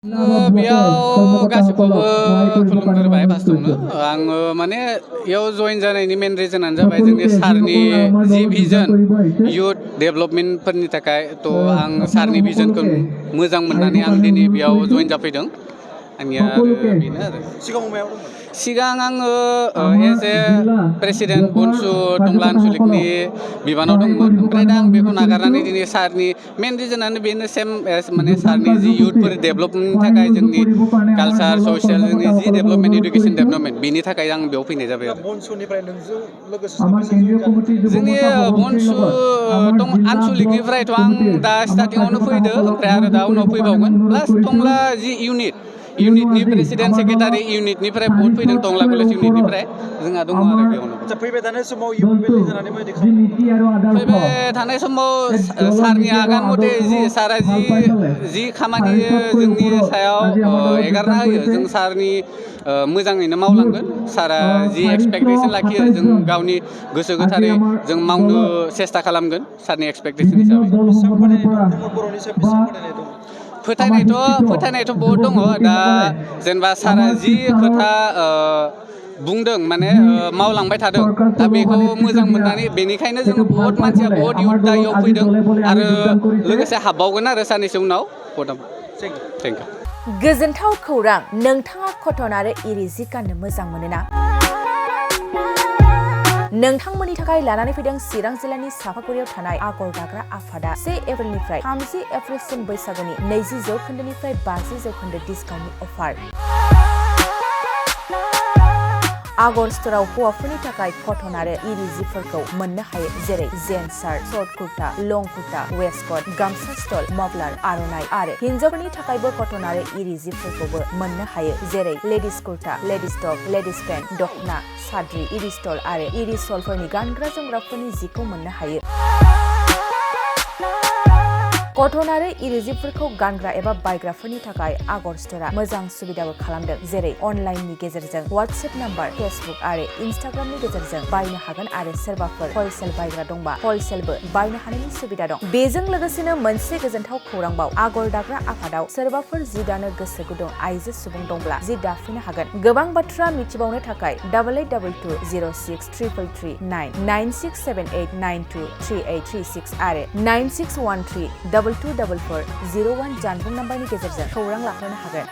बेयाव गासिखौबो खुलुमग्रोबाय फार्स्टआवनो आङो माने बेयाव जइन जानायनि मेन रिजनानो जाबाय जोंनि सारनि जि भिजन युथ डेभेलपमेन्टफोरनि थाखाय थ' आं सारनि भिजनखौ मोजां मोननानै आं दिनै बेयाव जइन जाफैदों आंनिया बेनो आरो सिगां आङो एज ए प्रेसिडेन्ट BoNSU टंला आनस'लिकनि बिबानाव दंमोन ओमफ्राय दा आं बेखौ नागारनानै दिनै सारनि मेन रिजनानो बेनो सेम एस माने सारनि जि इयुथफोर डेभेलपमेन्टनि थाखाय जोंनि कालचार ससियेल जोंनि जि डेभेलपमेन्ट इडुकेसन डेभेलपमेन्ट बेनि थाखाय आं बेयाव फैनाय जाबाय आरो जोंनि BoNSU आनस'लिकनिफ्रायथ' आं दा स्टार्टिङावनो फैदो ओमफ्राय आरो दा उनाव फैबावगोन प्लास टंला जि इउनिटनि प्रेसिडेन्ट सेक्रेटारि इउनिटनिफ्राय बहुत फैदों टंला कलेज इउनिटनिफ्राय जोंहा दङ आरो बेयावनो फैबाय थानाय समाव UPPL जानानै माबायदि फैबाय थानाय समाव सारनि आगान मथे सारा जि खामानि जोंनि सायाव एगारना होयो जों सारनि मोजाङैनो मावलांगोन सारा जि एक्सपेक्टेसन लाखियो जों गावनि गोसो गोथारै जों मावनो सेस्था खालामगोन सारनि एक्सपेक्टेसन हिसाबै फोथायनायथ' बहुत दङ दा जेनेबा सारा जि खोथा बुंदों माने मावलांबाय थादों दा बेखौ मोजां मोननानै बेनिखायनो जोङो बहुत मानसिया बहुत इयुथ दा इयाव फैदों आरो लोगोसे हाबबावगोन आरो साननैसो उनाव थेंक इउ गोजोनथाव खौरां नोंथाङा कटन आरो इरि जि गाननो मोजां मोनोना नोंथांमोननि थाखाय लानानै फैदों चिरां जिल्लानि सापागुरियाव थानाय आगर दाग्रा आफादा 1 एप्रिलनिफ्राय 30 एप्रिलसिम बैसागुनि 20% 50% डिसकाउन्टनि अफार आगर स्ट'राव हौवाफोरनि थाखाय कटन आरो इरि जिफोरखौ मोननो हायो जेरै जेन्स शार्ट शर्ट कुर्ता लं कुर्ता वेस्टकट गामसा स्टल मफलार आर'नाइ आरो हिन्जावफोरनि थाखायबो कटन आरो इरि जिफोरखौबो मोननो हायो जेरै ladies kurta ladies top ladies pant दखना साद्रि इरि स्टल आरो इरि सलफोरनि गानग्रा जोमग्राफोरनि जिखौ मोननो हायो कटन आरो इरि जिफोरखौ गानग्रा एबा बायग्राफोरनि थाखाय आगर स्ट'रा मोजां सुबिदाबो खालामदों जेरै अनलाइननि गेजेरजों वाट्सएप नाम्बार फेसबुक आरो इनस्टाग्रामनि गेजेरजों बायनो हागोन आरो सोरबाफोर हलसेल बायग्रा दंबा हलसेलबो बायनो हानायनि सुबिदा दं बेजों लोगोसेनो मोनसे गोजोनथाव खौरांबाव आगर दाग्रा आफादाव सोरबाफोर जि दानो गोसो गुदुं आइजो सुबुं दंब्ला जि दाफैनो हागोन गोबां बाथ्रा मिथिबावनो थाखाय 8822063339 9678923836 आरो 9613 224401 जानबुं नाम्बारनि गेजेरजों खौरां लाहरनो हागोन